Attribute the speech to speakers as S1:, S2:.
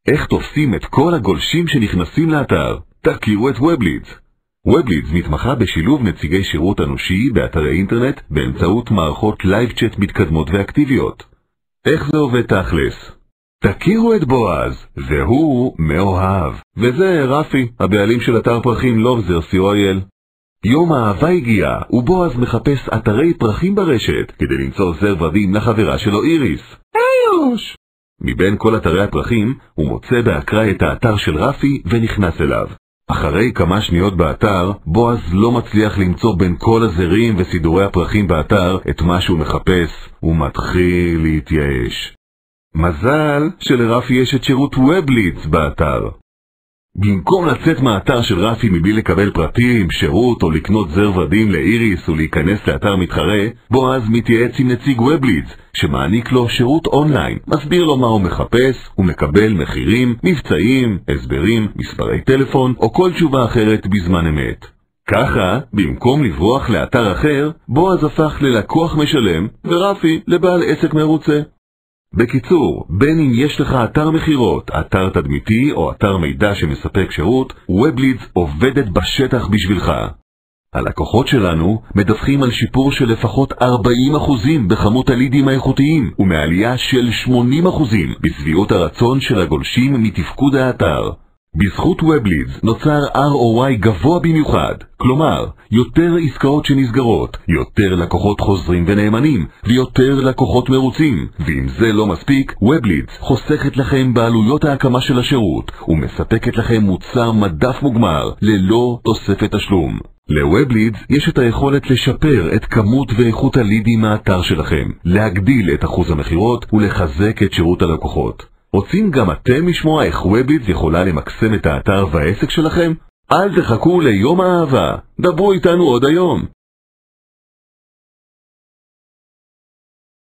S1: איך תופסים את כל הגולשים שנכנסים לאתר? תכירו את ובלידס. ובלידס מתמחה בשילוב נציגי שירות אנושי באתרי אינטרנט באמצעות מערכות לייב צ'אט מתקדמות ואקטיביות. איך זה עובד תכלס? תכירו את בועז, והוא מאוהב. וזה רפי, הבעלים של אתר פרחים lovers.co.il. יום האהבה הגיע, ובועז מחפש אתרי פרחים ברשת כדי למצוא זר ורדים לחברה שלו איריס. איוש! מבין כל אתרי הפרחים, הוא מוצא באקראי את האתר של רפי ונכנס אליו. אחרי כמה שניות באתר, בועז לא מצליח למצוא בין כל הזרים וסידורי הפרחים באתר את מה שהוא מחפש, הוא מתחיל להתייאש. מזל שלרפי יש את שירות ובלידס באתר. במקום לצאת מהאתר של רפי מבלי לקבל פרטים, שירות או לקנות זר ורדים לאיריס ולהיכנס לאתר מתחרה, בועז מתייעץ עם נציג ובלידס שמעניק לו שירות אונליין, מסביר לו מה הוא מחפש, הוא מקבל מחירים, מבצעים, הסברים, מספרי טלפון או כל תשובה אחרת בזמן אמת. ככה, במקום לברוח לאתר אחר, בועז הפך ללקוח משלם ורפי לבעל עסק מרוצה. בקיצור, בין אם יש לך אתר מחירות, אתר תדמיתי או אתר מידע שמספק שירות, ובלידס עובדת בשטח בשבילך. הלקוחות שלנו מדווחים על שיפור של לפחות 40% בכמות הלידים האיכותיים ומעלייה של 80% בסביעות הרצון של הגולשים מתפקוד האתר. בזכות ובלידס נוצר ROI גבוה במיוחד, כלומר, יותר עסקאות שנסגרות, יותר לקוחות חוזרים ונאמנים, ויותר לקוחות מרוצים. ואם זה לא מספיק, ובלידס חוסכת לכם בעלויות ההקמה של השירות, ומספקת לכם מוצר מדף מוגמר, ללא תוספת תשלום. לובלידס יש את היכולת לשפר את כמות ואיכות הלידים מהאתר שלכם, להגדיל את אחוז המחירות ולחזק את שירות הלקוחות. רוצים גם אתם לשמוע איך ובלידס יכולה למקסם את האתר והעסק שלכם? אל תחכו ליום האהבה, דברו איתנו עוד היום.